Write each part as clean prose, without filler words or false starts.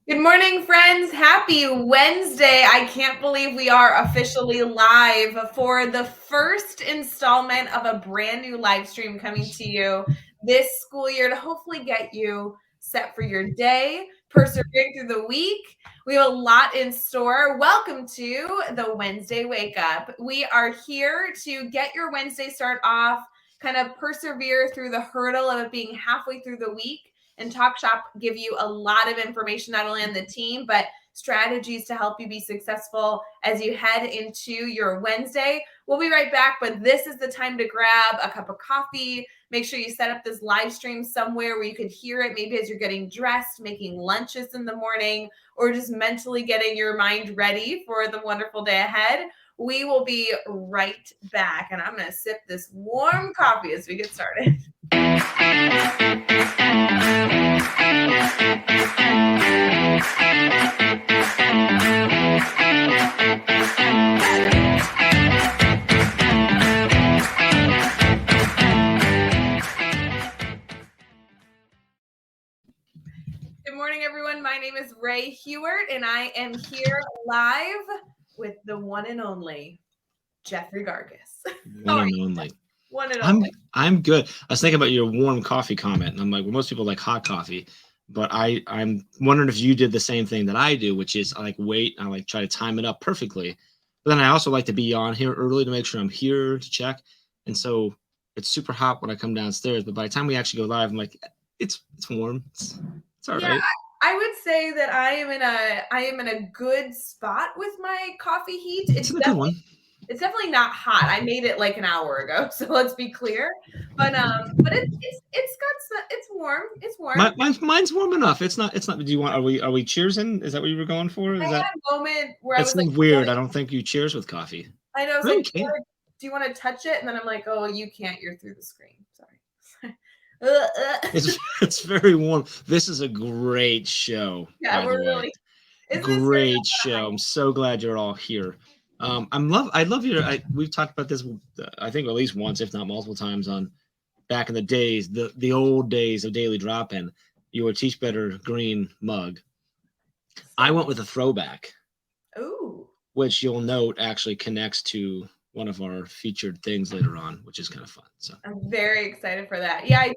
Good morning, friends. Happy Wednesday. I can't believe we are officially live for the first installment of a brand new live stream coming to you this school year to hopefully get you set for your day, persevering through the week. We have a lot in store. Welcome to the Wednesday Wake Up. We are here to get your Wednesday start off, kind of persevere through the hurdle of it being halfway through the week, and Talk Shop give you a lot of information, not only on the team, but strategies to help you be successful as you head into your Wednesday. We'll be right back, but this is the time to grab a cup of coffee. Make sure you set up this live stream somewhere where you could hear it, maybe as you're getting dressed, making lunches in the morning, or just mentally getting your mind ready for the wonderful day ahead. We will be right back, and I'm going to sip this warm coffee as we get started. Good morning, everyone. My name is Ray Hughart, and I am here live with the one and only Jeffrey Gargas. One and only. One and only. I'm good. I was thinking about your warm coffee comment, and I'm like, well, most people like hot coffee, but I'm wondering if you did the same thing that I do, which is I like wait, I like try to time it up perfectly. But then I also like to be on here early to make sure I'm here to check. And so it's super hot when I come downstairs, but by the time we actually go live, I'm like, it's warm. It's all right. I would say that I am in a good spot with my coffee heat. It's a good one. It's definitely not hot. I made it like an hour ago, so let's be clear. But it's warm. It's warm. Mine's warm enough. It's not. Do you want? Are we cheersing? Is that what you were going for? I had a moment where I was like, weird. I don't think you cheers with coffee. I know. I was like, do you want to touch it? And then I'm like, oh, you can't. You're through the screen. Sorry. It's very warm. This is a great show. Yeah, we're really great show. I'm so glad you're all here. I love your. We've talked about this. I think at least once, if not multiple times, on back in the days, the old days of Daily Drop-In. Your Teach Better green mug. I went with a throwback. Ooh. Which you'll note actually connects to one of our featured things later on, which is kind of fun. So I'm very excited for that. Yeah, I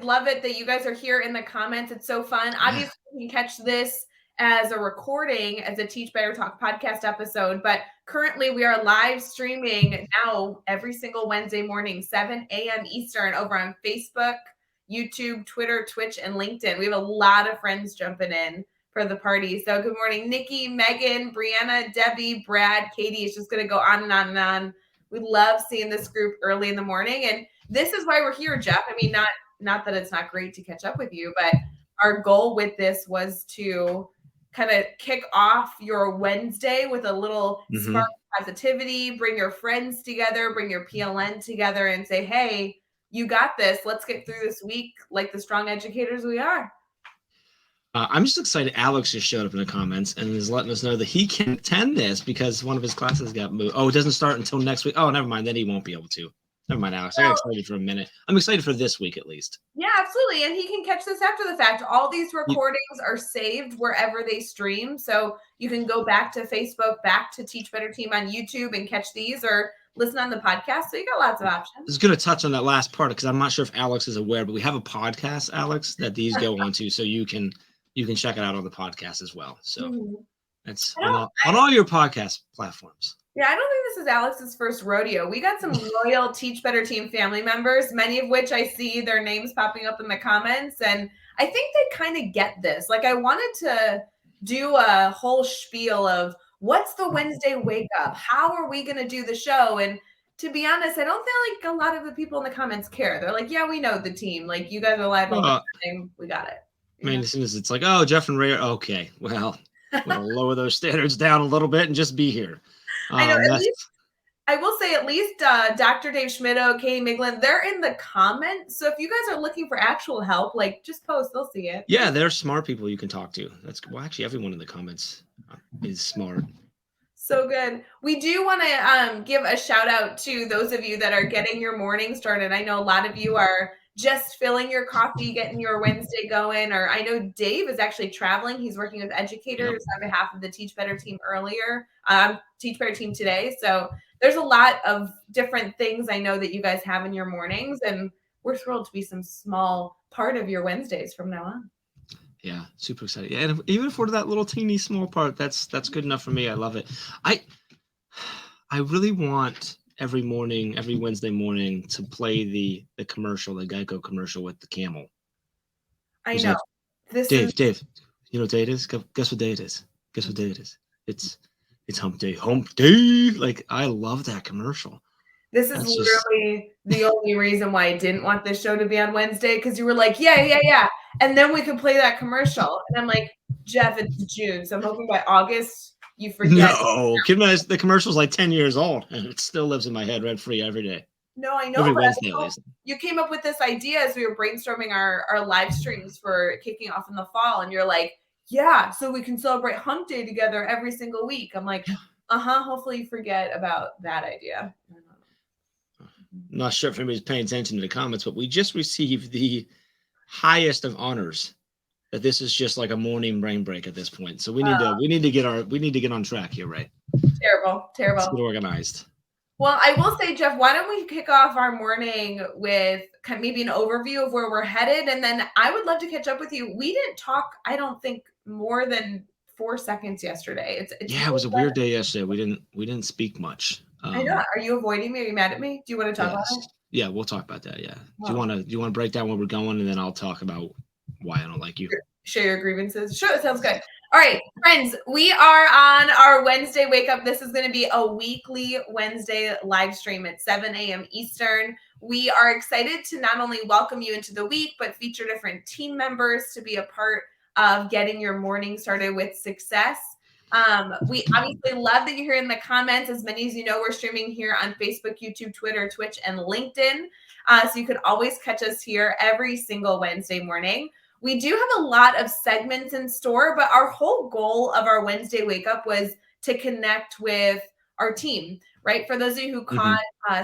love it that you guys are here in the comments. It's so fun. Obviously, you can catch this as a recording, as a Teach Better Talk podcast episode, but currently we are live streaming now every single Wednesday morning, 7 a.m. Eastern, over on Facebook, YouTube, Twitter, Twitch, and LinkedIn. We have a lot of friends jumping in for the party. So good morning, Nikki, Megan, Brianna, Debbie, Brad, Katie. It's just going to go on and on and on. We love seeing this group early in the morning. And this is why we're here, Jeff. I mean, not that it's not great to catch up with you, but our goal with this was to kind of kick off your Wednesday with a little spark of positivity, bring your friends together, bring your PLN together, and say, hey, you got this. Let's get through this week like the strong educators we are. I'm just excited. Alex just showed up in the comments and is letting us know that he can attend this because one of his classes got moved. Oh, it doesn't start until next week. Oh, never mind. Then he won't be able to. Never mind, Alex. I got excited for a minute. I'm excited for this week at least. Yeah, absolutely. And he can catch this after the fact. All these recordings are saved wherever they stream. So you can go back to Facebook, back to Teach Better Team on YouTube and catch these, or listen on the podcast. So you got lots of options. I was going to touch on that last part because I'm not sure if Alex is aware, but we have a podcast, Alex, that these go onto. So you can check it out on the podcast as well. So that's on all your podcast platforms. Yeah, I don't think this is Alex's first rodeo. We got some loyal Teach Better Team family members, many of which I see their names popping up in the comments. And I think they kind of get this. Like, I wanted to do a whole spiel of what's the Wednesday wake up? How are we going to do the show? And to be honest, I don't feel like a lot of the people in the comments care. They're like, yeah, we know the team. Like, you guys are live all the time. We got it. I mean, as soon as it's like, oh, Jeff and Ray, okay, well, we'll lower those standards down a little bit and just be here. I know. I will say at least Dr. Dave Schmitto, Katie Miglin, they're in the comments. So if you guys are looking for actual help, like just post, they'll see it. Yeah, they're smart people you can talk to. Actually, everyone in the comments is smart. So good. We do want to give a shout out to those of you that are getting your morning started. I know a lot of you are just filling your coffee, getting your Wednesday going. Or I know Dave is actually traveling. He's working with educators on behalf of the Teach Better team Teach Better team today. So there's a lot of different things I know that you guys have in your mornings, and we're thrilled to be some small part of your Wednesdays from now on. Yeah, super excited. Yeah, and even for that little teeny small part, that's good enough for me. I love it. I really want every morning, every Wednesday morning, to play the commercial, the Geico commercial with the camel. I know. Like, Dave, you know what day it is? Guess what day it is? Guess what day it is? It's hump day. Hump day. Like, I love that commercial. This is literally the only reason why I didn't want this show to be on Wednesday, because you were like, yeah. And then we could play that commercial. And I'm like, Jeff, it's June. So I'm hoping by August you forget. No, the commercial's like 10 years old, and it still lives in my head rent free every day. No, I know. Every Wednesday, at least. You came up with this idea as we were brainstorming our live streams for kicking off in the fall. And you're like, yeah, so we can celebrate Hump Day together every single week. I'm like, hopefully you forget about that idea. I'm not sure if anybody's paying attention to the comments, but we just received the highest of honors. That this is just like a morning brain break at this point. So we need to get on track here, right? Terrible. Let's get organized. Well, I will say, Jeff, why don't we kick off our morning with maybe an overview of where we're headed, and then I would love to catch up with you. We didn't talk, I don't think, more than 4 seconds yesterday. It was a weird day yesterday. We didn't speak much. I know. Are you avoiding me? Are you mad at me? Do you want to talk about it? Yeah, we'll talk about that. Yeah. Oh. Do you want to break down where we're going, and then I'll talk about why I don't like you. Share your grievances. Sure, that sounds good. All right, friends, we are on our Wednesday wake up. This is going to be a weekly Wednesday live stream at 7 a.m. Eastern. We are excited to not only welcome you into the week, but feature different team members to be a part of getting your morning started with success. We obviously love that you're here in the comments. As many as you know, we're streaming here on Facebook, YouTube, Twitter, Twitch, and LinkedIn. So you can always catch us here every single Wednesday morning. We do have a lot of segments in store, but our whole goal of our Wednesday wake up was to connect with our team, right? For those of you who caught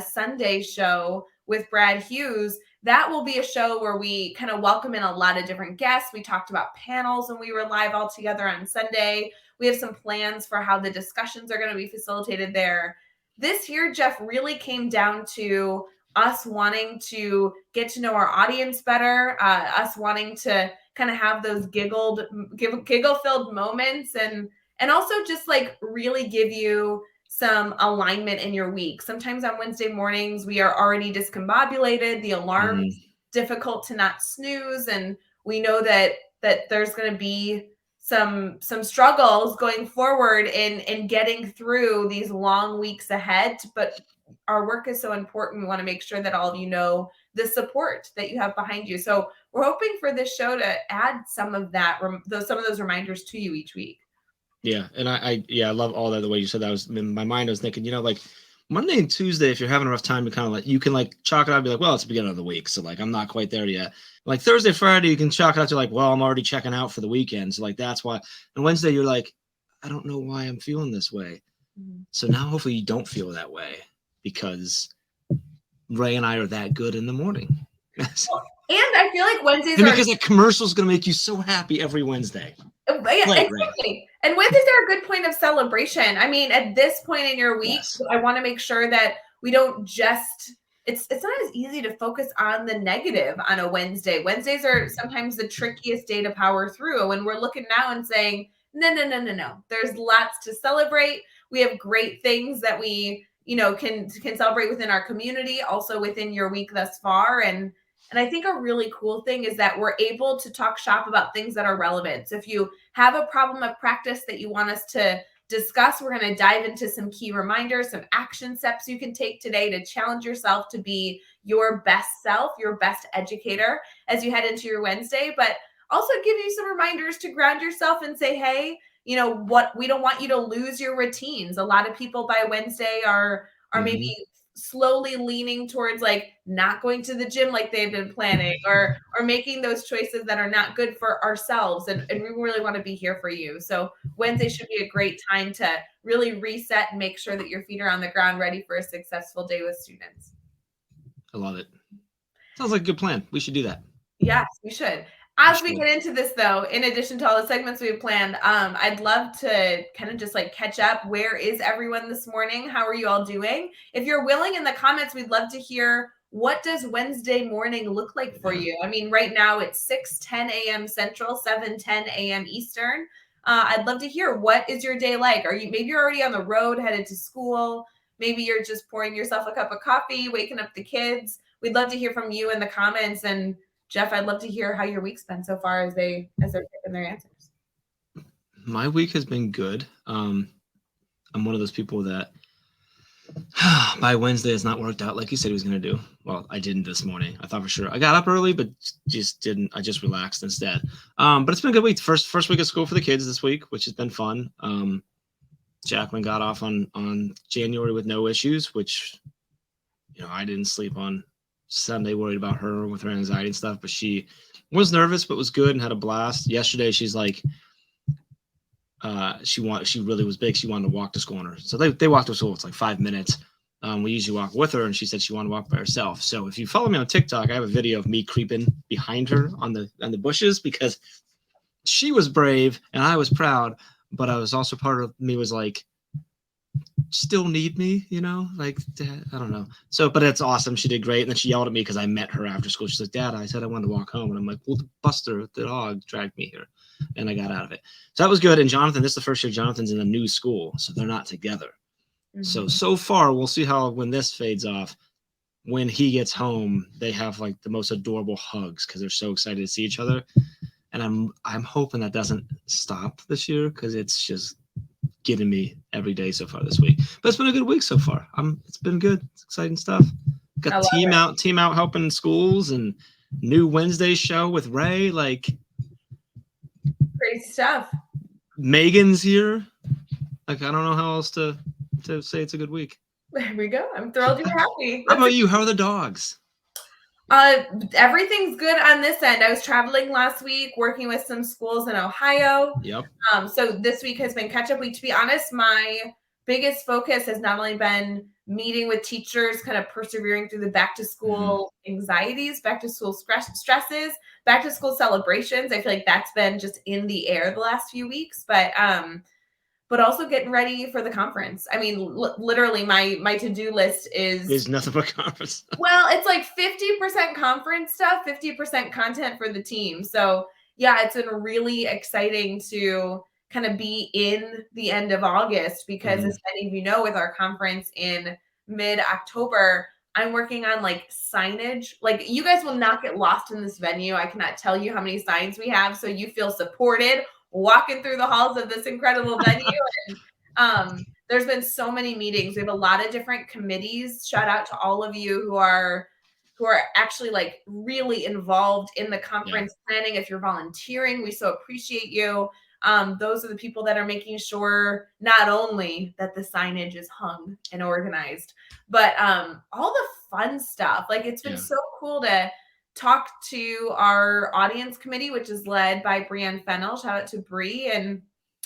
Sunday's show with Brad Hughes, that will be a show where we kind of welcome in a lot of different guests. We talked about panels when we were live all together on Sunday. We have some plans for how the discussions are going to be facilitated there. This year, Jeff, really came down to us wanting to get to know our audience better, us wanting to kind of have those giggle-filled moments, and also just like really give you some alignment in your week. Sometimes on Wednesday mornings, we are already discombobulated. The alarm's difficult to not snooze, and we know that there's going to be some struggles going forward in getting through these long weeks ahead, but our work is so important. We want to make sure that all of you know the support that you have behind you. So we're hoping for this show to add some of that, some of those reminders to you each week. Yeah. And I love all that. The way you said that, was in my mind. I was thinking, like Monday and Tuesday, if you're having a rough time, to kind of like, you can like chalk it out and be like, well, it's the beginning of the week. So like, I'm not quite there yet. Like Thursday, Friday, you can chalk it out to like, well, I'm already checking out for the weekend. So like, that's why. And Wednesday, you're like, I don't know why I'm feeling this way. So now hopefully you don't feel that way, because Ray and I are that good in the morning. And I feel like Wednesdays because that commercial is going to make you so happy every Wednesday. Yeah, exactly. And Wednesdays are a good point of celebration. I mean, at this point in your week, I want to make sure that we don't just, it's not as easy to focus on the negative on a Wednesday. Wednesdays are sometimes the trickiest day to power through. And we're looking now and saying, no. There's lots to celebrate. We have great things that we, can celebrate within our community, also within your week thus far. And I think a really cool thing is that we're able to talk shop about things that are relevant. So if you have a problem of practice that you want us to discuss, we're going to dive into some key reminders, some action steps you can take today to challenge yourself to be your best self, your best educator as you head into your Wednesday, but also give you some reminders to ground yourself and say, hey, what, we don't want you to lose your routines. A lot of people by Wednesday are maybe slowly leaning towards like not going to the gym like they've been planning, or making those choices that are not good for ourselves. And we really want to be here for you. So Wednesday should be a great time to really reset and make sure that your feet are on the ground, ready for a successful day with students. I love it. Sounds like a good plan. We should do that. Yes, we should. As we get into this, though, in addition to all the segments we have planned, I'd love to kind of just like catch up. Where is everyone this morning? How are you all doing? If you're willing, in the comments, we'd love to hear, what does Wednesday morning look like for you? I mean, right now it's 6:10 a.m. Central, 7:10 a.m. Eastern. I'd love to hear, what is your day like? Maybe you're already on the road, headed to school. Maybe you're just pouring yourself a cup of coffee, waking up the kids. We'd love to hear from you in the comments. And Jeff, I'd love to hear how your week's been so far as they're giving their answers. My week has been good. I'm one of those people that by Wednesday it's not worked out like he said he was going to do. Well, I didn't this morning. I thought for sure. I got up early, but just didn't. I just relaxed instead. But it's been a good week. First week of school for the kids this week, which has been fun. Jacqueline got off on January with no issues, which, I didn't sleep on Sunday worried about her with her anxiety and stuff, but she was nervous but was good and had a blast. Yesterday she's like she really was big. She wanted to walk to school on her. So they walked to school. It's like 5 minutes. We usually walk with her, and she said she wanted to walk by herself. So if you follow me on TikTok, I have a video of me creeping behind her on the bushes, because she was brave and I was proud, but I was also, part of me was like, still need me, like, Dad, I don't know. So, but it's awesome. She did great. And then she yelled at me because I met her after school. She's like, Dad, I said I wanted to walk home. And I'm like, well, Buster, the dog, dragged me here. And I got out of it. So that was good. And Jonathan, this is the first year Jonathan's in a new school, so they're not together. Mm-hmm. So far, we'll see when this fades off. When he gets home, they have like the most adorable hugs because they're so excited to see each other. And I'm hoping that doesn't stop this year, because it's just getting me every day so far this week. But it's been a good week so far. It's been good. It's exciting stuff. Got team out helping schools, and new Wednesday show with Ray. Like, great stuff. Megan's here. Like, I don't know how else to say it's a good week. There we go. I'm thrilled you're happy. How about you? How are the dogs? Everything's good on this end. I was traveling last week, working with some schools in Ohio. Yep. So this week has been catch-up week. To be honest, my biggest focus has not only been meeting with teachers, kind of persevering through the back-to-school anxieties, back-to-school stresses, back-to-school celebrations. I feel like that's been just in the air the last few weeks, but also getting ready for the conference. I mean, literally my to-do list is nothing but conference. Well, it's like 50% conference stuff, 50% content for the team. So yeah, it's been really exciting to kind of be in the end of August, because as many of you know, with our conference in mid-October, I'm working on like signage. Like, you guys will not get lost in this venue. I cannot tell you how many signs we have, so you feel supported walking through the halls of this incredible venue. And there's been so many meetings. We have a lot of different committees. Shout out to all of you who are actually like really involved in the conference planning. If you're volunteering, we so appreciate you. Those are the people that are making sure not only that the signage is hung and organized, but all the fun stuff. Like, it's been so cool to talk to our audience committee, which is led by Brianne Fennell. Shout out to Bree. And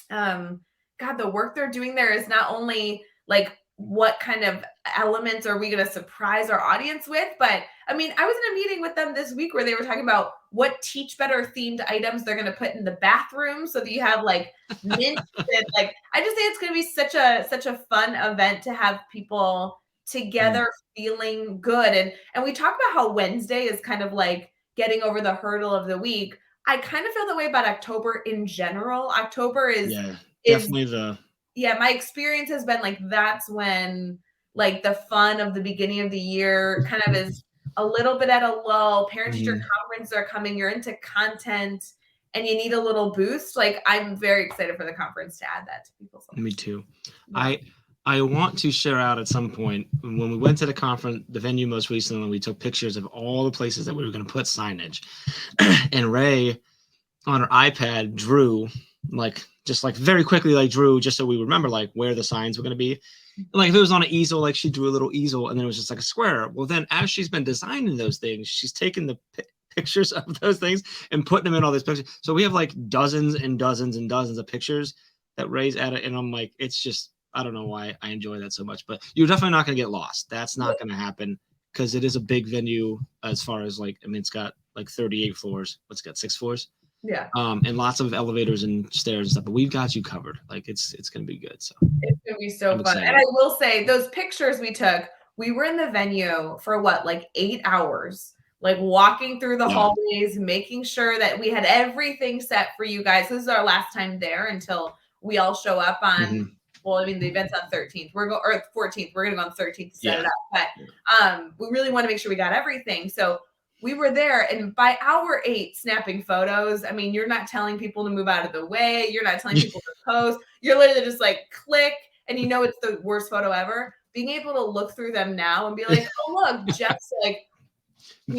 God, the work they're doing there is not only like, what kind of elements are we going to surprise our audience with? But I mean, I was in a meeting with them this week where they were talking about what Teach Better themed items they're going to put in the bathroom, so that you have like mint. Like, I just think it's going to be such a fun event to have people together feeling good. And we talk about how Wednesday is kind of like getting over the hurdle of the week. I kind of feel that way about October in general. October is definitely my experience has been like, that's when like the fun of the beginning of the year kind of is a little bit at a lull. Parent-teacher conferences are coming. You're into content and you need a little boost. Like, I'm very excited for the conference to add that to people's lives. Me too. Yeah. I want to share out at some point, when we went to the conference, the venue most recently, we took pictures of all the places that we were going to put signage. And Ray on her iPad drew just very quickly, drew just so we remember where the signs were going to be. And if it was on an easel, she drew a little easel, and then it was just a square. Well, then as she's been designing those things, she's taken the pictures of those things and putting them in all these pictures. So we have dozens and dozens and dozens of pictures that Ray's added, and I'm like, it's just, I don't know why I enjoy that so much, but you're definitely not going to get lost. That's not going to happen. because it is a big venue as far as like, I mean, it's got like 38 floors. What's it got? 6 floors? Yeah. And lots of elevators and stairs and stuff, but we've got you covered. Like it's going to be good. So it's going to be so fun. excited. And I will say those pictures we took, we were in the venue for what, like 8 hours, like walking through the hallways, making sure that we had everything set for you guys. This is our last time there until we all show up on, well, I mean, the event's on 13th. Or 14th. We're going to go on 13th to set it up. But we really want to make sure we got everything. So we were there, and by hour 8, snapping photos. I mean, you're not telling people to move out of the way. You're not telling people to pose. You're literally just like click, and you know it's the worst photo ever. Being able to look through them now and be like, oh, look, Jeff's like, or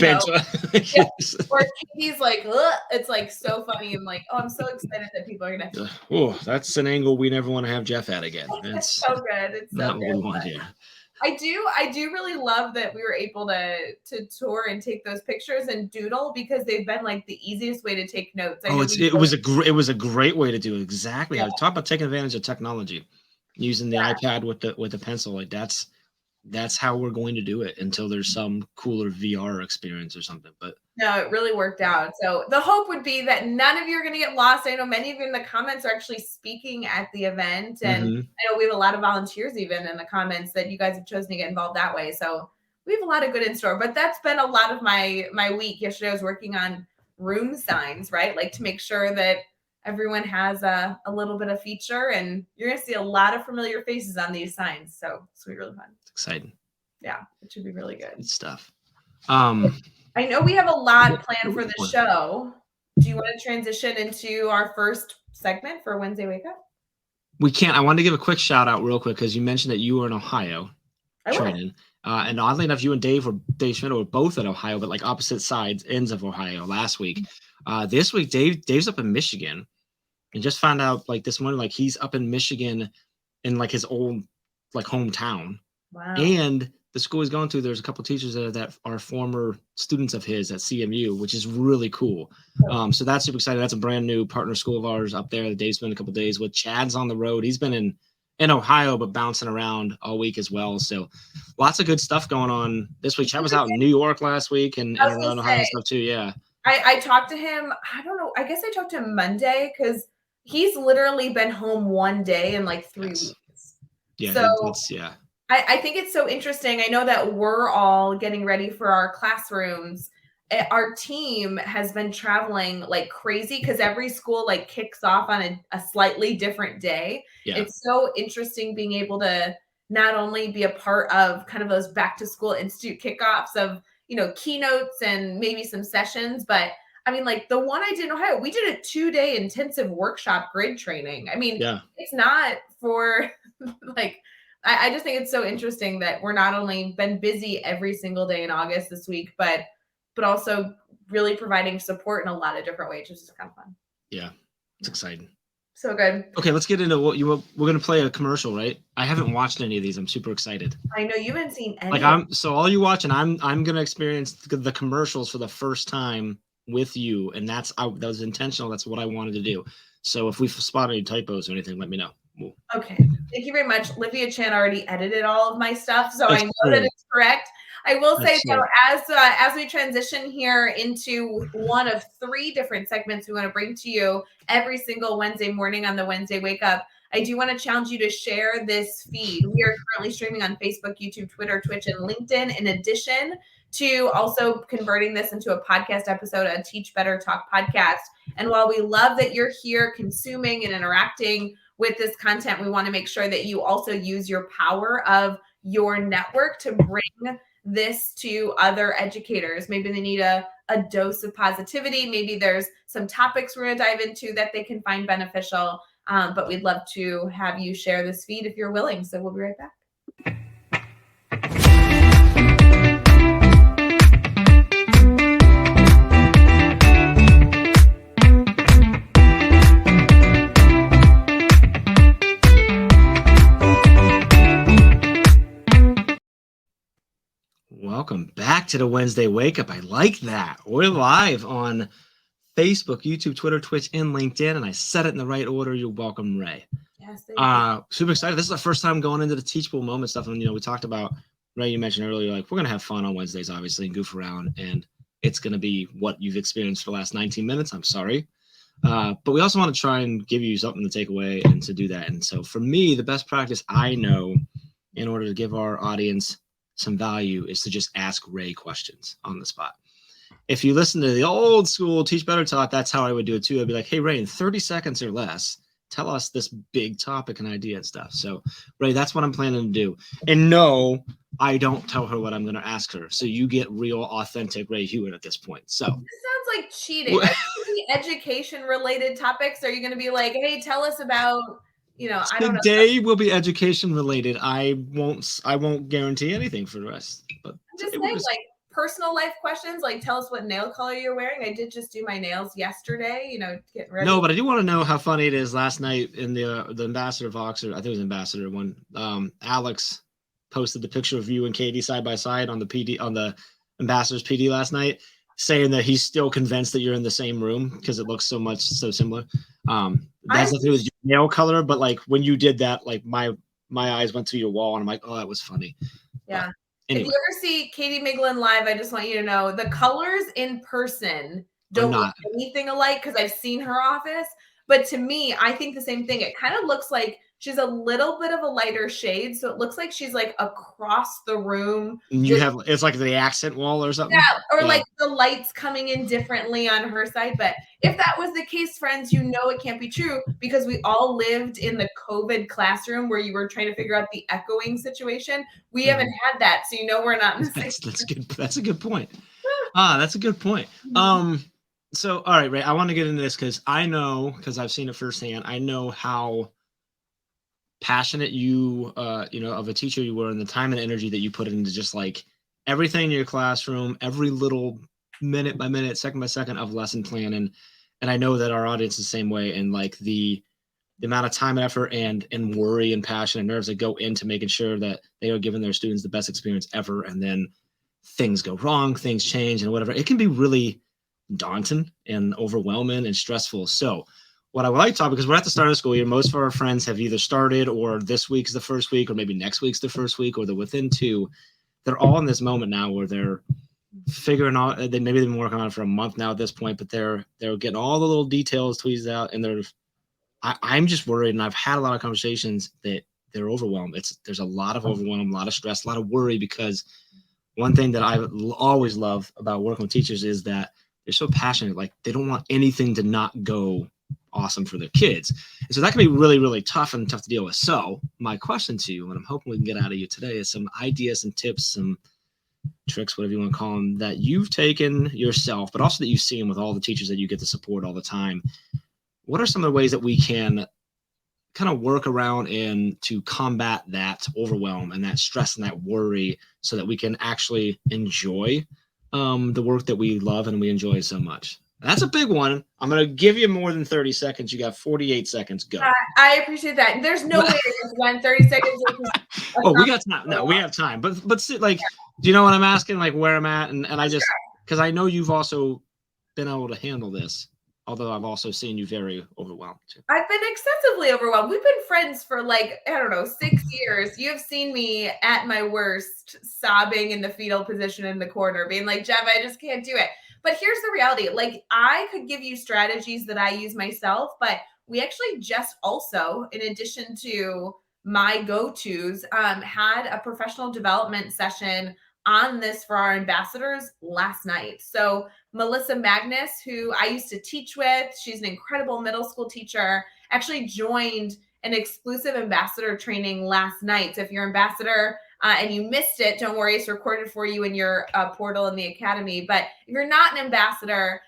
Katie's like, ugh. It's like so funny. And like, oh, I'm so excited that people are going to. Oh, that's an angle we never want to have Jeff at again. It's so good. It's not so what good. we want here. I do really love that we were able to tour and take those pictures and doodle, because they've been like the easiest way to take notes. It was a great way to do it. Exactly. I was talking about taking advantage of technology, using the iPad with the pencil. Like that's how we're going to do it until there's some cooler VR experience or something. But no, it really worked out. So the hope would be that none of you are going to get lost. I know many of you in the comments are actually speaking at the event. And I know we have a lot of volunteers even in the comments that you guys have chosen to get involved that way. So we have a lot of good in store. But that's been a lot of my week. Yesterday I was working on room signs, right? Like to make sure that everyone has a little bit of feature. And you're going to see a lot of familiar faces on these signs. So it's going to be really fun. It's exciting. Yeah, it should be really good. Good stuff. I know we have a lot planned for the show. Do you want to transition into our first segment for Wednesday Wake Up? We can. I wanted to give a quick shout out real quick because you mentioned that you were in Ohio training. And oddly enough, you and Dave Schmidt were both in Ohio, but like opposite ends of Ohio last week. This week, Dave's up in Michigan, and just found out like this morning, like he's up in Michigan in like his old like hometown. Wow. And the school he's going to, there's a couple of teachers there that are former students of his at CMU, which is really cool. So that's super exciting. That's a brand new partner school of ours up there. Dave's been a couple of days with. Chad's on the road. He's been in Ohio, but bouncing around all week as well. So lots of good stuff going on this week. Chad was out in New York last week and around Ohio and stuff too. Yeah. I talked to him. I don't know. I guess I talked to him Monday because he's literally been home one day in like 3 weeks. Yeah. So I think it's so interesting. I know that we're all getting ready for our classrooms. Our team has been traveling like crazy because every school like kicks off on a slightly different day. Yeah. It's so interesting being able to not only be a part of kind of those back to school institute kickoffs of, keynotes and maybe some sessions, but I mean, like the one I did in Ohio, we did a 2-day intensive workshop grid training. I mean, It's not for like, I just think it's so interesting that we're not only been busy every single day in August this week, but also really providing support in a lot of different ways, which is kind of fun. Yeah, it's exciting. So good. Okay, let's get into what we're going to play a commercial, right? I haven't watched any of these. I'm super excited. I know you haven't seen any. So all you watch, and I'm going to experience the commercials for the first time with you, and that was intentional. That's what I wanted to do. So if we spot any typos or anything, let me know. Okay. Thank you very much. Livia Chan already edited all of my stuff, so I know that it's correct. I will say, though, as we transition here into one of 3 different segments we want to bring to you every single Wednesday morning on the Wednesday Wake Up, I do want to challenge you to share this feed. We are currently streaming on Facebook, YouTube, Twitter, Twitch, and LinkedIn, in addition to also converting this into a podcast episode, a Teach Better Talk podcast. And while we love that you're here consuming and interacting with this content, we want to make sure that you also use your power of your network to bring this to other educators. Maybe they need a dose of positivity. Maybe there's some topics we're going to dive into that they can find beneficial. But we'd love to have you share this feed if you're willing. So we'll be right back. Welcome back to the Wednesday Wake Up. I like that. We're live on Facebook, YouTube, Twitter, Twitch, and LinkedIn, and I said it in the right order. You're welcome, Ray. Yes. Super excited. This is the first time going into the teachable moment stuff, and we talked about right? You mentioned earlier, like we're gonna have fun on Wednesdays, obviously, and goof around, and it's gonna be what you've experienced for the last 19 minutes. I'm sorry. But we also want to try and give you something to take away and to do that. And so for me, the best practice I know in order to give our audience some value is to just ask Ray questions on the spot. If you listen to the old school Teach Better Talk, that's how I would do it too. I'd be like, hey, Ray, in 30 seconds or less, tell us this big topic and idea and stuff. So, Ray, that's what I'm planning to do. And no, I don't tell her what I'm going to ask her. So you get real, authentic Ray Hughart at this point. So this sounds like cheating. Are you going to be education related topics? Are you going to be like, hey, tell us about, I don't know. today will be education related. I won't guarantee anything for the rest. But I'm just saying, like personal life questions, like tell us what nail color you're wearing. I did just do my nails yesterday, getting ready. No, but I do want to know how funny it is. Last night in the Ambassador Voxer, I think it was Ambassador one. Alex posted the picture of you and Katie side by side on the Ambassador's PD last night, saying that he's still convinced that you're in the same room because it looks so similar. That's nothing with your nail color, but like when you did that, like my eyes went to your wall, and I'm like, oh, that was funny. Yeah. But anyway. If you ever see Katie Miglin live, I just want you to know the colors in person don't look anything alike because I've seen her office. But to me, I think the same thing. It kind of looks like she's a little bit of a lighter shade. So it looks like she's like across the room. It's like the accent wall or something. Yeah, or like the lights coming in differently on her side. But if that was the case, friends, you know it can't be true because we all lived in the COVID classroom where you were trying to figure out the echoing situation. We haven't had that, so we're not in the same. That's good. That's a good point. That's a good point. So all right, Ray, I want to get into this because I know, because I've seen it firsthand, I know how passionate you of a teacher you were, and the time and energy that you put into just like everything in your classroom, every little minute by minute, second by second of lesson plan. And I know that our audience is the same way, and like the amount of time and effort and worry and passion and nerves that go into making sure that they are giving their students the best experience ever. And then things go wrong, things change and whatever. It can be really daunting and overwhelming and stressful. So what I would like to talk, because we're at the start of the school year, most of our friends have either started, or this week's the first week, or maybe next week's the first week, or they're within two. They're all in this moment now where they're figuring out, maybe they've been working on it for a month now at this point, but they're getting all the little details tweezed out, and I'm just worried, and I've had a lot of conversations that they're overwhelmed. There's a lot of overwhelm, a lot of stress, a lot of worry, because one thing that I always love about working with teachers is that they're so passionate. Like they don't want anything to not go awesome for their kids. And so that can be really, really tough to deal with. So my question to you, and I'm hoping we can get out of you today, is some ideas and tips, some tricks, whatever you want to call them, that you've taken yourself, but also that you've seen with all the teachers that you get to support all the time. What are some of the ways that we can kind of work around and to combat that overwhelm and that stress and that worry so that we can actually enjoy the work that we love and we enjoy so much? That's a big one. I'm going to give you more than 30 seconds. You got 48 seconds. Go. I appreciate that. There's no way it's when 30 seconds. Oh, we got time. No, we have time. But like, do you know what I'm asking? Like where I'm at? And I just, because I know you've also been able to handle this, although I've also seen you very overwhelmed too. I've been excessively overwhelmed. We've been friends for 6 years. You have seen me at my worst, sobbing in the fetal position in the corner, being like, Jeff, I just can't do it. But here's the reality. I could give you strategies that I use myself, but we actually just also, in addition to my go-tos, had a professional development session on this for our ambassadors last night. So Melissa Magnus, who I used to teach with, she's an incredible middle school teacher, actually joined an exclusive ambassador training last night. So if you're ambassador and you missed it, don't worry, it's recorded for you in your portal in the academy. But if you're not an ambassador,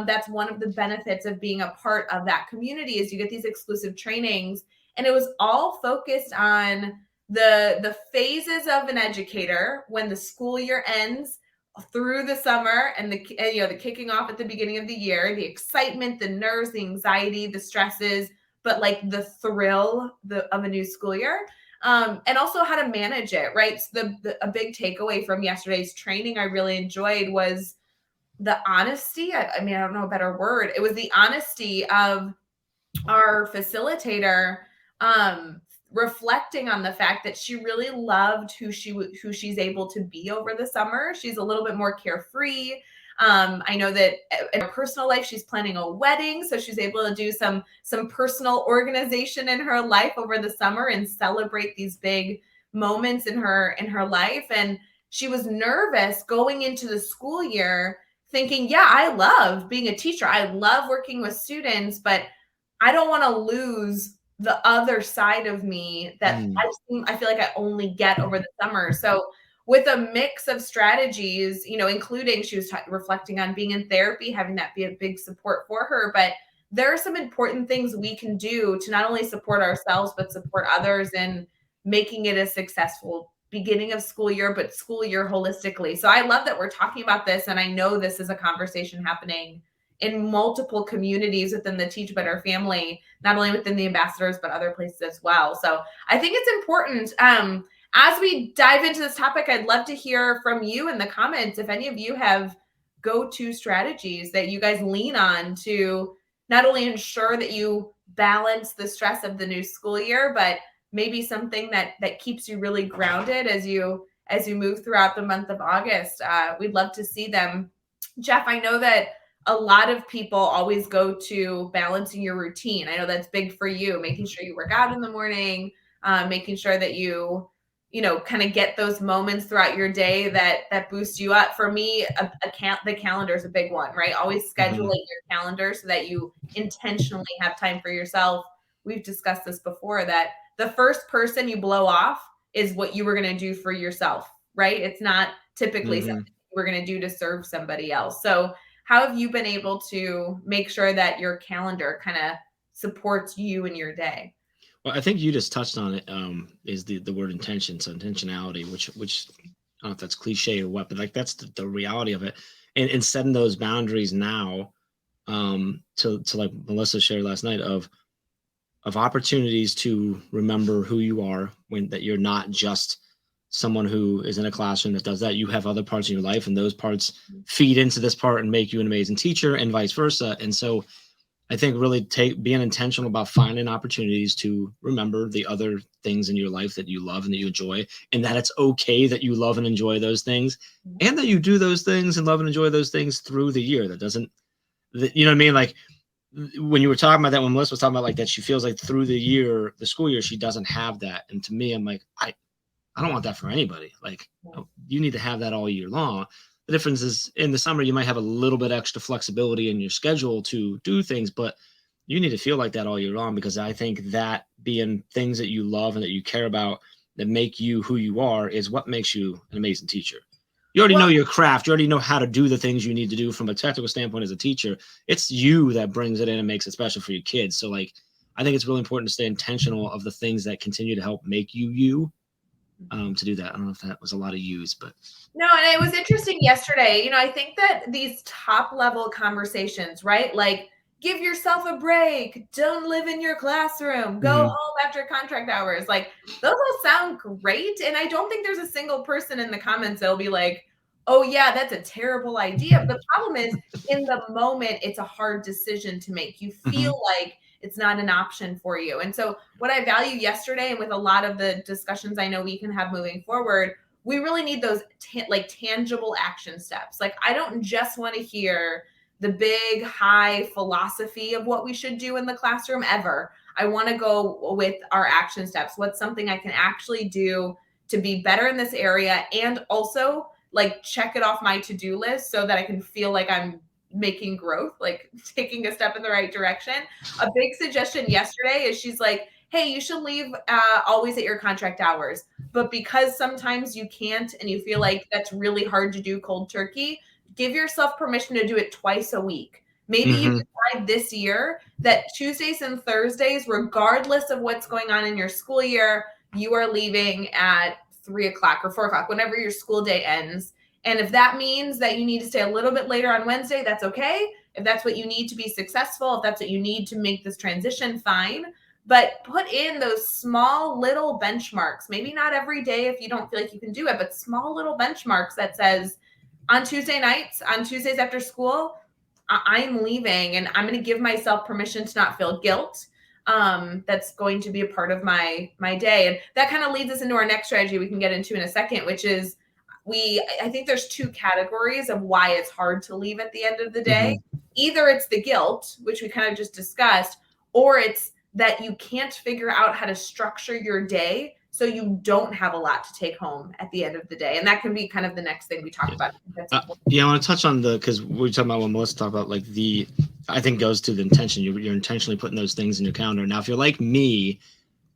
that's one of the benefits of being a part of that community is you get these exclusive trainings. And it was all focused on the phases of an educator when the school year ends through the summer and the kicking off at the beginning of the year, the excitement, the nerves, the anxiety, the stresses, but the thrill of a new school year. And also how to manage it, right? So a big takeaway from yesterday's training I really enjoyed was the honesty. I mean, I don't know a better word. It was the honesty of our facilitator, reflecting on the fact that she really loved who she's able to be over the summer. She's a little bit more carefree. I know that in her personal life, she's planning a wedding, so she's able to do some personal organization in her life over the summer and celebrate these big moments in her life. And she was nervous going into the school year, thinking, yeah, I love being a teacher. I love working with students, but I don't want to lose the other side of me that I feel like I only get over the summer. So with a mix of strategies, including she was reflecting on being in therapy, having that be a big support for her. But there are some important things we can do to not only support ourselves, but support others in making it a successful beginning of school year, but school year holistically. So I love that we're talking about this. And I know this is a conversation happening in multiple communities within the Teach Better family, not only within the ambassadors, but other places as well. So I think it's important. As we dive into this topic, I'd love to hear from you in the comments if any of you have go-to strategies that you guys lean on to not only ensure that you balance the stress of the new school year, but maybe something that keeps you really grounded as you move throughout the month of August. We'd love to see them. Jeff, I know that a lot of people always go to balancing your routine. I know that's big for you, making sure you work out in the morning, making sure that you kind of get those moments throughout your day that boost you up. For me, the calendar is a big one, right? Always scheduling your calendar so that you intentionally have time for yourself. We've discussed this before, that the first person you blow off is what you were going to do for yourself, right? It's not typically something you were going to do to serve somebody else. So how have you been able to make sure that your calendar kind of supports you in your day? Well, I think you just touched on it, is the word intention. So intentionality, which I don't know if that's cliche or what, but like that's the reality of it. And setting those boundaries now, to like Melissa shared last night, of opportunities to remember who you are, when that you're not just someone who is in a classroom that does that. You have other parts of your life, and those parts feed into this part and make you an amazing teacher, and vice versa. And so I think really being intentional about finding opportunities to remember the other things in your life that you love and that you enjoy, and that it's okay that you love and enjoy those things, and that you do those things and love and enjoy those things through the year. That doesn't, you know what I mean? Like when you were talking about that, when Melissa was talking about like that, she feels like through the year, the school year, she doesn't have that. And to me, I'm like, I don't want that for anybody. Like you need to have that all year long. The difference is in the summer, you might have a little bit extra flexibility in your schedule to do things, but you need to feel like that all year long, because I think that being things that you love and that you care about that make you who you are is what makes you an amazing teacher. You already know your craft. You already know how to do the things you need to do from a technical standpoint as a teacher. It's you that brings it in and makes it special for your kids. So like, I think it's really important to stay intentional of the things that continue to help make you, to do that. I don't know if that was a lot of use, but no. And it was interesting yesterday. I think that these top level conversations, right? Like, give yourself a break. Don't live in your classroom. Go home after contract hours. Like, those all sound great. And I don't think there's a single person in the comments that'll be like, oh yeah, that's a terrible idea. But the problem is, in the moment, it's a hard decision to make. You feel like it's not an option for you. And so what I value yesterday, and with a lot of the discussions I know we can have moving forward, we really need those tangible action steps. Like, I don't just want to hear the big high philosophy of what we should do in the classroom ever. I want to go with our action steps. What's something I can actually do to be better in this area, and also like check it off my to-do list so that I can feel like I'm making growth, like taking a step in the right direction. A big suggestion yesterday is, she's like, hey, you should leave always at your contract hours. But because sometimes you can't and you feel like that's really hard to do cold turkey, give yourself permission to do it twice a week. Maybe you decide this year that Tuesdays and Thursdays, regardless of what's going on in your school year, you are leaving at 3 o'clock or 4 o'clock, whenever your school day ends. And if that means that you need to stay a little bit later on Wednesday, that's okay. If that's what you need to be successful, if that's what you need to make this transition, fine. But put in those small little benchmarks. Maybe not every day if you don't feel like you can do it, but small little benchmarks that says, on Tuesday nights, on Tuesdays after school, I'm leaving, and I'm going to give myself permission to not feel guilt. that's going to be a part of my day. And that kind of leads us into our next strategy we can get into in a second, which is I think there's two categories of why it's hard to leave at the end of the day. Either it's the guilt, which we kind of just discussed, or it's that you can't figure out how to structure your day so you don't have a lot to take home at the end of the day. And that can be kind of the next thing we talk about. I want to touch on because we're talking about when Melissa talked about like I think goes to the intention. You're intentionally putting those things in your calendar. Now, if you're like me,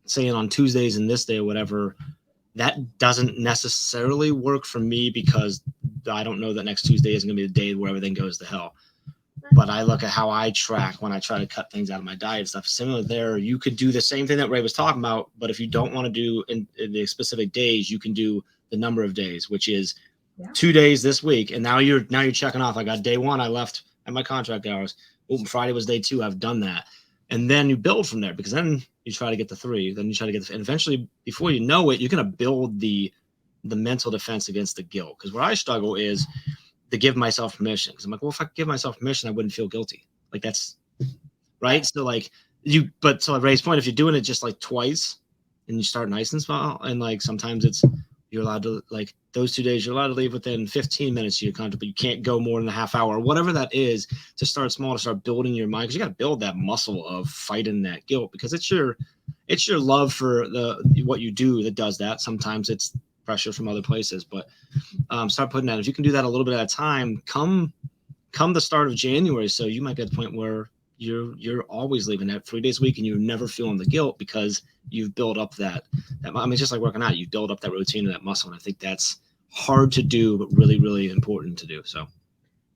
saying on Tuesdays and this day or whatever, that doesn't necessarily work for me because I don't know that next Tuesday isn't going to be the day where everything goes to hell. But I look at how I track when I try to cut things out of my diet stuff. Similar there, you could do the same thing that Ray was talking about, but if you don't want to do in the specific days, you can do the number of days, which is 2 days this week. And now you're checking off. I got day 1, I left at my contract hours. Oh, Friday was day 2, I've done that. And then you build from there, because then you try to get to 3, then you try to get and eventually, before you know it, you're going to build the mental defense against the guilt. Because where I struggle is to give myself permission, because I'm like, well, if I give myself permission, I wouldn't feel guilty. Like that's right. So like but to Ray's point, if you're doing it just like twice and you start nice and small, and like sometimes you're allowed to, like those 2 days, you're allowed to leave within 15 minutes of your contract, but you can't go more than a half hour or whatever that is, to start small, to start building your mind. Because you got to build that muscle of fighting that guilt, because it's your love for what you do that does that. Sometimes it's pressure from other places, but start putting that. If you can do that a little bit at a time, come the start of January, so you might get to the point where you're always leaving that 3 days a week and you're never feeling the guilt because you've built up that I mean, it's just like working out. You build up that routine and that muscle. And I think that's hard to do, but really, really important to do. So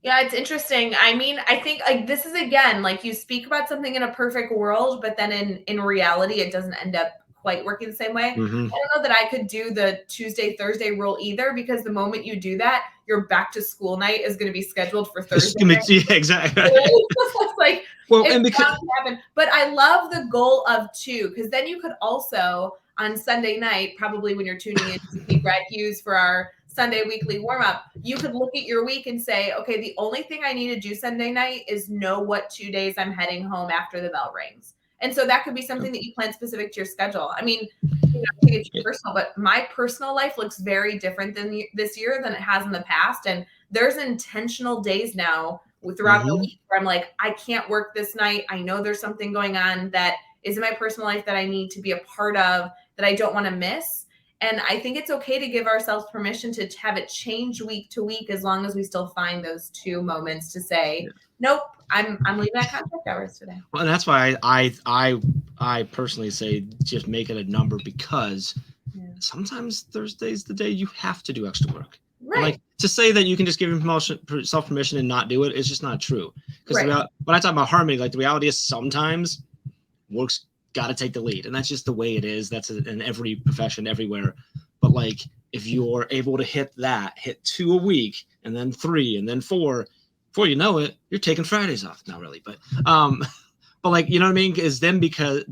yeah, it's interesting. I mean, I think like this is, again, like you speak about something in a perfect world, but then in reality, it doesn't end up quite working the same way. I don't know that I could do the Tuesday, Thursday rule either, because the moment you do that, your back to school night is going to be scheduled for Thursday. Yeah, exactly. It's like, well, it's and because bound to happen. But I love the goal of 2, because then you could also on Sunday night, probably when you're tuning in to see Brad Hughes for our Sunday weekly warm-up, you could look at your week and say, okay, the only thing I need to do Sunday night is know what 2 days I'm heading home after the bell rings. And so that could be something that you plan specific to your schedule. I mean, I think it's personal, but my personal life looks very different than this year than it has in the past. And there's intentional days now throughout the week where I'm like, I can't work this night. I know there's something going on that is in my personal life that I need to be a part of, that I don't want to miss. And I think it's okay to give ourselves permission to have it change week to week, as long as we still find those 2 moments to say, nope, I'm leaving at contract hours today. Well, and that's why I personally say just make it a number, because sometimes Thursday's the day you have to do extra work. Right. Like, to say that you can just give yourself permission and not do it is just not true. Because when I talk about harmony, like the reality is sometimes work's got to take the lead, and that's just the way it is. That's in every profession, everywhere. But like, if you're able to hit 2 a week, and then 3, and then 4, before you know it, you're taking Fridays off. Not really, but like, you know what I mean? Is then because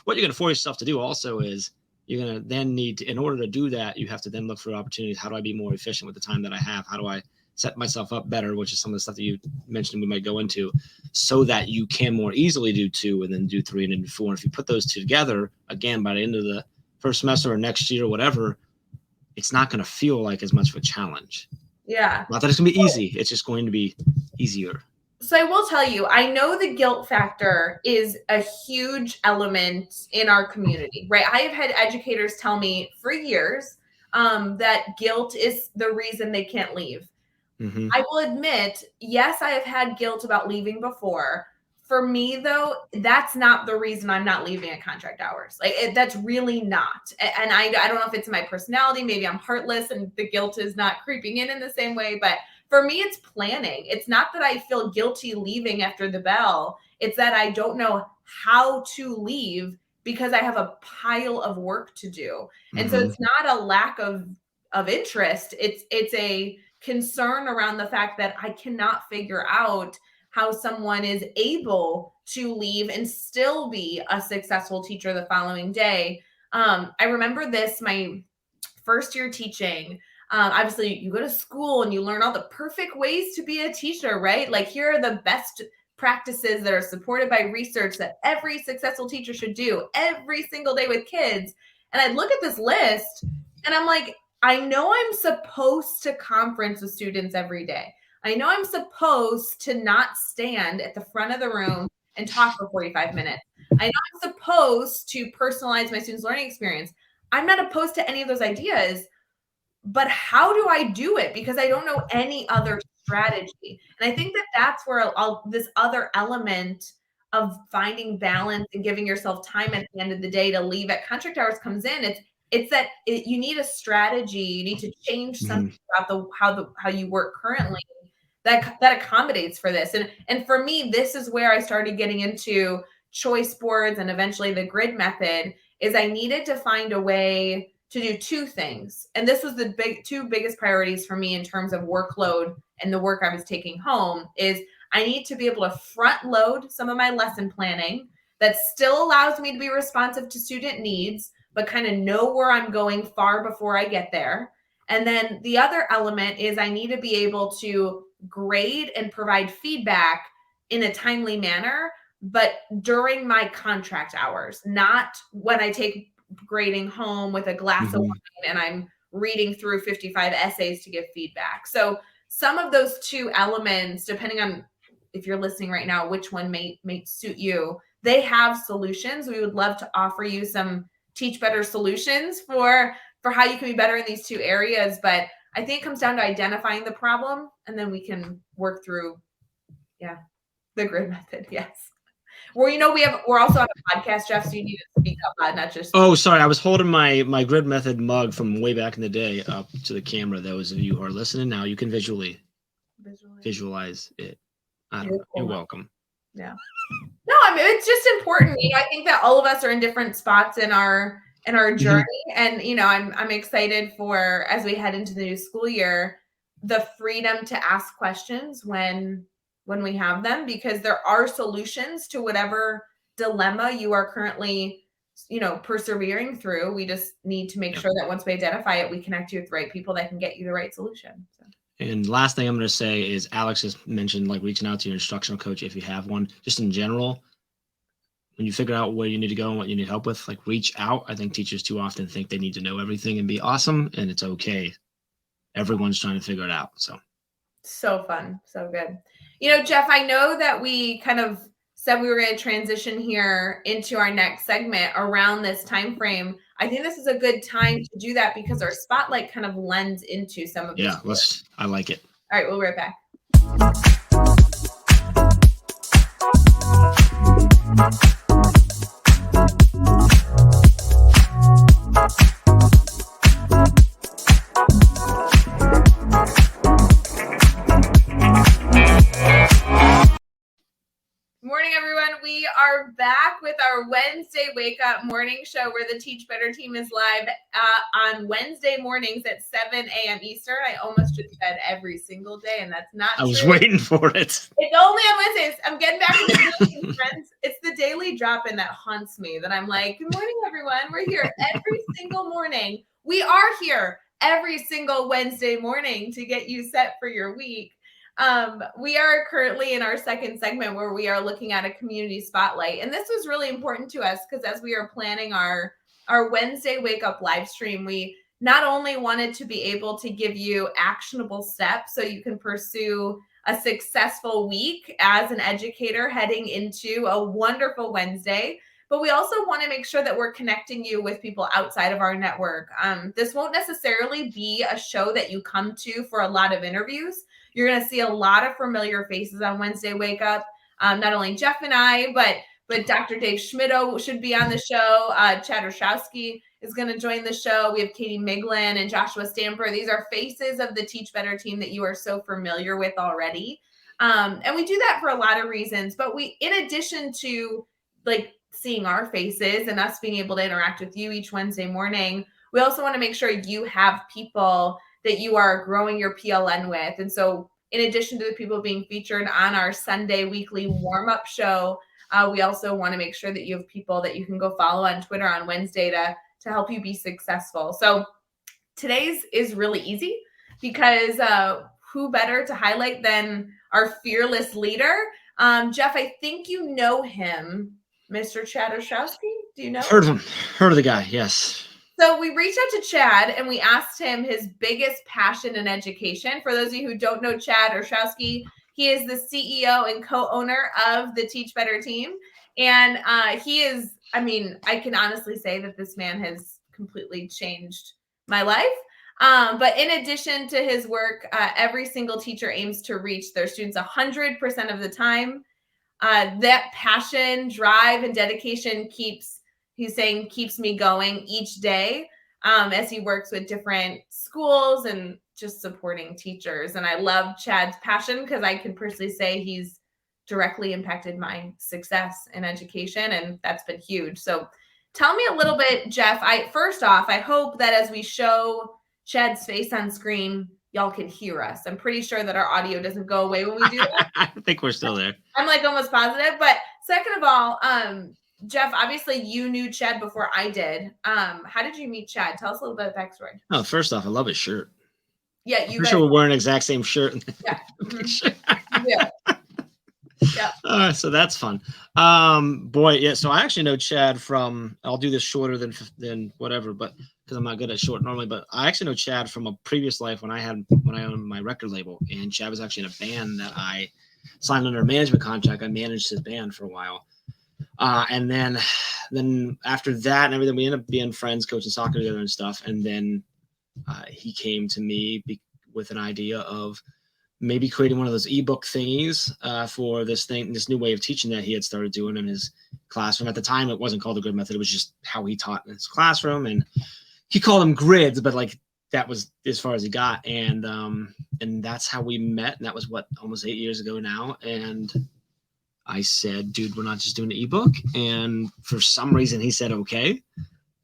what you're going to force yourself to do also is you're going to then need to, in order to do that, you have to then look for opportunities. How do I be more efficient with the time that I have? How do I set myself up better, which is some of the stuff that you mentioned we might go into, so that you can more easily do 2 and then do 3 and then do 4. And if you put those 2 together, again, by the end of the first semester or next year or whatever, it's not going to feel like as much of a challenge. Yeah. Not that it's going to be easy. It's just going to be easier. So I will tell you, I know the guilt factor is a huge element in our community, right? I have had educators tell me for years that guilt is the reason they can't leave. I will admit, yes, I have had guilt about leaving before. For me, though, that's not the reason I'm not leaving at contract hours. Like, that's really not. And I don't know if it's my personality. Maybe I'm heartless and the guilt is not creeping in the same way. But for me, it's planning. It's not that I feel guilty leaving after the bell. It's that I don't know how to leave because I have a pile of work to do. And so it's not a lack of interest. It's a concern around the fact that I cannot figure out how someone is able to leave and still be a successful teacher the following day. I remember this, my first year teaching. Obviously, you go to school and you learn all the perfect ways to be a teacher, right? Like, here are the best practices that are supported by research that every successful teacher should do every single day with kids. And I'd look at this list and I'm like, I know I'm supposed to conference with students every day. I know I'm supposed to not stand at the front of the room and talk for 45 minutes. I know I'm supposed to personalize my students' learning experience. I'm not opposed to any of those ideas, but how do I do it? Because I don't know any other strategy. And I think that that's where this other element of finding balance and giving yourself time at the end of the day to leave at contract hours comes in. It's that you need a strategy. You need to change something about how you work currently that accommodates for this. And for me, this is where I started getting into choice boards and eventually the grid method. Is I needed to find a way to do two things. And this was the two biggest priorities for me in terms of workload and the work I was taking home. Is I need to be able to front load some of my lesson planning that still allows me to be responsive to student needs, but kind of know where I'm going far before I get there. And then the other element is I need to be able to grade and provide feedback in a timely manner, but during my contract hours, not when I take grading home with a glass of wine and I'm reading through 55 essays to give feedback. So some of those two elements, depending on if you're listening right now, which one may suit you, they have solutions. We would love to offer you some Teach Better solutions for how you can be better in these two areas. But I think it comes down to identifying the problem, and then we can work through, the grid method. Yes. Well, we're also on a podcast, Jeff, so you need to speak up loud, not just. Oh, sorry. I was holding my grid method mug from way back in the day up to the camera. Those of you who are listening now, you can visualize it. I don't know. You're welcome. Yeah. No, I mean, it's just important. I think that all of us are in different spots in our journey. And, I'm excited for, as we head into the new school year, the freedom to ask questions when we have them, because there are solutions to whatever dilemma you are currently, persevering through. We just need to make sure that once we identify it, we connect you with the right people that can get you the right solution. So. And last thing I'm going to say is Alex has mentioned reaching out to your instructional coach if you have one. Just in general, when you figure out where you need to go and what you need help with, reach out. I think teachers too often think they need to know everything and be awesome, and it's okay. Everyone's trying to figure it out. So fun. So good. Jeff, I know that we kind of said we were going to transition here into our next segment around this time frame. I think this is a good time to do that because our spotlight kind of lends into some of this. I like it. All right, we'll be right back. Morning, everyone. We are back with our Wednesday Wake Up Morning Show where the Teach Better team is live on Wednesday mornings at 7 a.m. Eastern. I almost just said every single day, and that's not true. I was waiting for it. It's only on Wednesdays. I'm getting back to the friends. It's the daily drop-in that haunts me, that I'm like, good morning, everyone. We're here every single morning. We are here every single Wednesday morning to get you set for your week. We are currently in our second segment where we are looking at a community spotlight. And this was really important to us because as we are planning our Wednesday Wake Up live stream, we not only wanted to be able to give you actionable steps so you can pursue a successful week as an educator heading into a wonderful Wednesday, but we also want to make sure that we're connecting you with people outside of our network. This won't necessarily be a show that you come to for a lot of interviews. You're going to see a lot of familiar faces on Wednesday Wake Up. Not only Jeff and I, but Dr. Dave Schmitto should be on the show. Chad Rashowski is going to join the show. We have Katie Miglin and Joshua Stamper. These are faces of the Teach Better team that you are so familiar with already. And we do that for a lot of reasons. But we, in addition to seeing our faces and us being able to interact with you each Wednesday morning, we also want to make sure you have people that you are growing your PLN with. And so in addition to the people being featured on our Sunday weekly warm-up show, we also want to make sure that you have people that you can go follow on Twitter on Wednesday to help you be successful. So today's is really easy because who better to highlight than our fearless leader, Jeff, I think you know him, Mr. Chad Ostrowski. Do you know? Heard of him. Heard of the guy. Yes. So we reached out to Chad and we asked him his biggest passion in education. For those of you who don't know Chad Ostrowski, he is the CEO and co-owner of the Teach Better team. And he is, I mean, I can honestly say that this man has completely changed my life. But in addition to his work, every single teacher aims to reach their students 100% of the time. That passion, drive, and dedication keeps me going each day as he works with different schools and just supporting teachers. And I love Chad's passion because I can personally say he's directly impacted my success in education, and that's been huge. So tell me a little bit, Jeff. First off, I hope that as we show Chad's face on screen, y'all can hear us. I'm pretty sure that our audio doesn't go away when we do that. I think we're still there. I'm like almost positive. But second of all, Jeff, obviously you knew Chad before I did. How did you meet Chad? Tell us a little bit of backstory. Oh, first off, I love his shirt. Yeah, I'm sure we're wearing the exact same shirt. Yeah. Yeah. Yeah. So that's fun. Boy, yeah. So I actually know Chad from. I'll do this shorter than whatever, but because I'm not good at short normally. But I actually know Chad from a previous life when I owned my record label, and Chad was actually in a band that I signed under a management contract. I managed his band for a while, and then after that and everything, we ended up being friends, coaching soccer together and stuff. And then he came to me with an idea of maybe creating one of those ebook thingies for this new way of teaching that he had started doing in his classroom. At the time, it wasn't called the grid method. It was just how he taught in his classroom. And he called them grids, but like that was as far as he got. And that's how we met. And that was almost 8 years ago now. And I said, dude, we're not just doing an ebook. And for some reason he said, okay.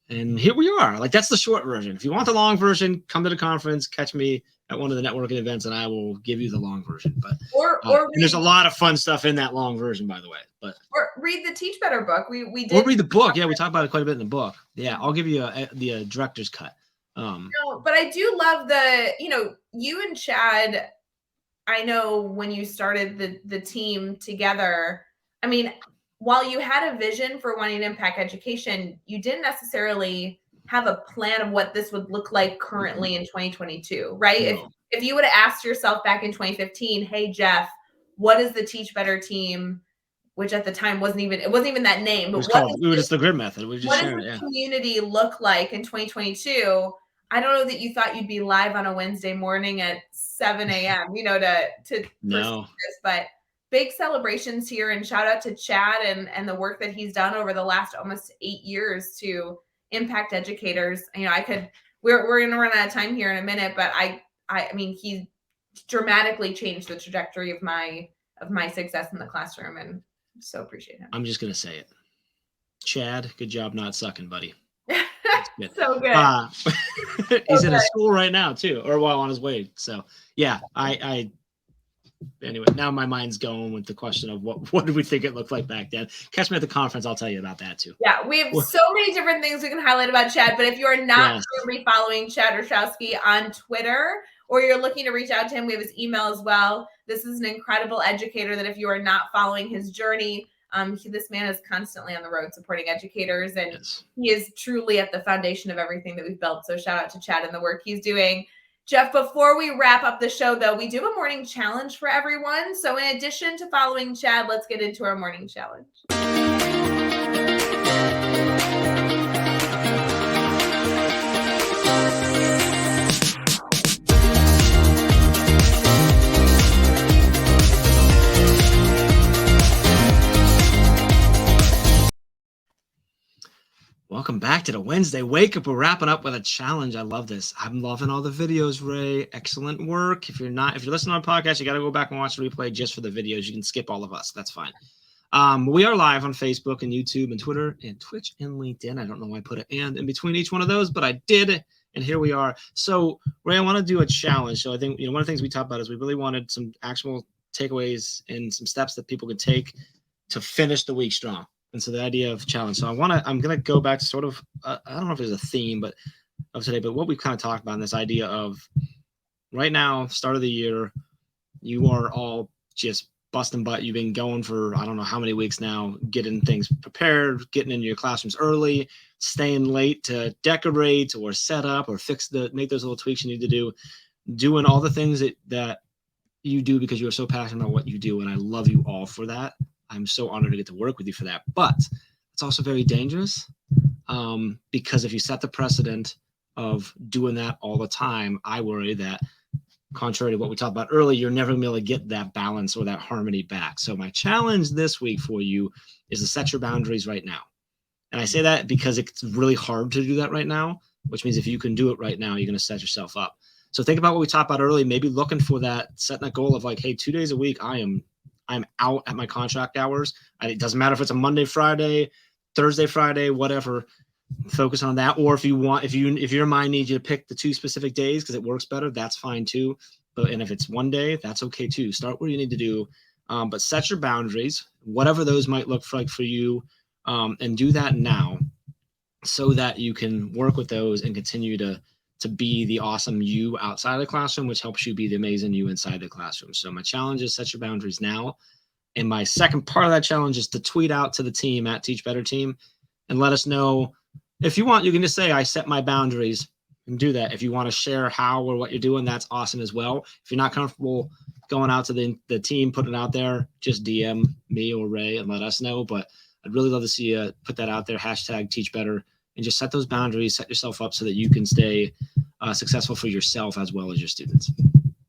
And here we are. Like, that's the short version. If you want the long version, come to the conference, catch me at one of the networking events, and I will give you the long version. But and there's a lot of fun stuff in that long version, by the way. But or read the Teach Better book. We did. Or read the book. Yeah, we talk about it quite a bit in the book. Yeah, I'll give you the director's cut. But I do love you and Chad. I know when you started the team together. I mean, while you had a vision for wanting to impact education, you didn't necessarily have a plan of what this would look like currently in 2022, right? No. If you would have asked yourself back in 2015, hey, Jeff, what is the Teach Better team, which at the time wasn't even that name, but we were just the grid method. We just what does the community look like in 2022? I don't know that you thought you'd be live on a Wednesday morning at 7 a.m., to no. this, but big celebrations here, and shout out to Chad and the work that he's done over the last almost 8 years to impact educators. We're going to run out of time here in a minute, but I mean, he dramatically changed the trajectory of my success in the classroom, and so appreciate him. I'm just going to say it. Chad, good job not sucking, buddy. Good. So good. He's in a school right now too, or on his way. So yeah, anyway, now my mind's going with the question of what did we think it looked like back then? Catch me at the conference. I'll tell you about that too. Yeah, we have so many different things we can highlight about Chad, but if you are not currently following Chad Ostrowski on Twitter, or you're looking to reach out to him, we have his email as well. This is an incredible educator that if you are not following his journey, this man is constantly on the road supporting educators, and he is truly at the foundation of everything that we've built. So shout out to Chad and the work he's doing. Jeff, before we wrap up the show, though, we do have a morning challenge for everyone. So in addition to following Chad, let's get into our morning challenge. Welcome back to the Wednesday Wake Up. We're wrapping up with a challenge. I love this. I'm loving all the videos, Ray. Excellent work. If you're listening on a podcast, you got to go back and watch the replay just for the videos. You can skip all of us. That's fine. We are live on Facebook and YouTube and Twitter and Twitch and LinkedIn. I don't know why I put an and in between each one of those, but I did. And here we are. So, Ray, I want to do a challenge. So I think, one of the things we talked about is we really wanted some actual takeaways and some steps that people could take to finish the week strong. And so the idea of challenge. So I'm going to go back to sort of, I don't know if there's a theme of today, but what we've kind of talked about in this idea of right now, start of the year, you are all just busting butt. You've been going for, I don't know how many weeks now, getting things prepared, getting into your classrooms early, staying late to decorate or set up or make those little tweaks you need to do, doing all the things that you do because you're so passionate about what you do. And I love you all for that. I'm so honored to get to work with you for that. But it's also very dangerous because if you set the precedent of doing that all the time, I worry that, contrary to what we talked about earlier, you're never going to be able to get that balance or that harmony back. So my challenge this week for you is to set your boundaries right now. And I say that because it's really hard to do that right now, which means if you can do it right now, you're going to set yourself up. So think about what we talked about earlier, maybe looking for that, setting a goal of like, hey, 2 days a week, I'm out at my contract hours. It doesn't matter if it's a Monday, Friday, Thursday, Friday, whatever. Focus on that. Or if your mind needs you to pick the 2 specific days because it works better, that's fine too. And if it's one day, that's okay too. Start where you need to do, but set your boundaries, whatever those might look like for you, and do that now so that you can work with those and continue to be the awesome you outside of the classroom, which helps you be the amazing you inside the classroom. So my challenge is set your boundaries now. And my second part of that challenge is to tweet out to the team at Teach Better Team and let us know. If you want, you can just say, I set my boundaries, and do that. If you want to share how or what you're doing, that's awesome as well. If you're not comfortable going out to the team, putting it out there, just DM me or Ray and let us know. But I'd really love to see you put that out there, hashtag Teach Better, and just set those boundaries, set yourself up so that you can stay successful for yourself as well as your students.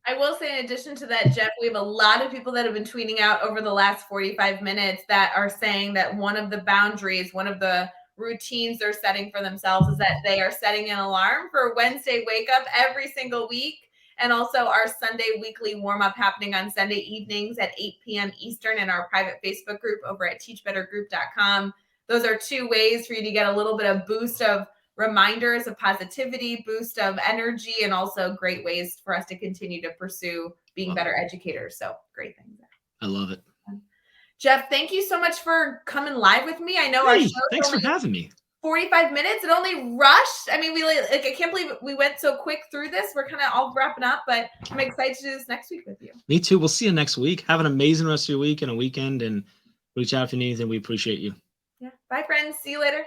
I will say, in addition to that, Jeff, we have a lot of people that have been tweeting out over the last 45 minutes that are saying that one of the boundaries, one of the routines they're setting for themselves is that they are setting an alarm for Wednesday wake up every single week. And also our Sunday weekly warm up happening on Sunday evenings at 8 p.m. Eastern in our private Facebook group over at teachbettergroup.com. Those are 2 ways for you to get a little bit of boost of reminders of positivity, boost of energy, and also great ways for us to continue to pursue being better educators. So great things there. I love it. Jeff, thank you so much for coming live with me. I know our show. Thanks for having me. 45 minutes. It only rushed. I mean, I can't believe we went so quick through this. We're kind of all wrapping up, but I'm excited to do this next week with you. Me too. We'll see you next week. Have an amazing rest of your week and a weekend, and reach out if you need anything. We appreciate you. Yeah. Bye, friends. See you later.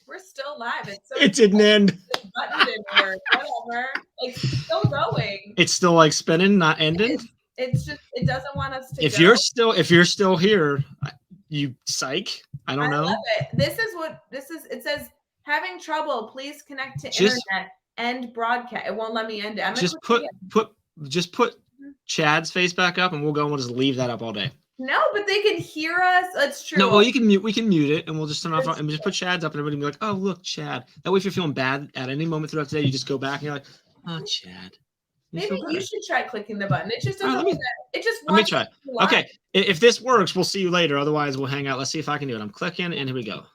We're still live. It didn't end. The button didn't work. Whatever. It's still going. It's still like spinning, not ending. It's just, it doesn't want us to. If you're still here, you psych. I don't know. I love it. This is. It says having trouble. Please connect to internet and broadcast. It won't let me end it. Just put Chad's face back up, and we'll go and we'll just leave that up all day. No, but they can hear us. That's true. No, well, we can mute it, and we'll just turn off and just put Chad's up, and everybody will be like, oh, look, Chad. That way, if you're feeling bad at any moment throughout the day, you just go back and you're like, oh, Chad. Maybe you should try clicking the button. It just doesn't. Let me try. Okay, if this works, we'll see you later. Otherwise, we'll hang out. Let's see if I can do it. I'm clicking, and here we go.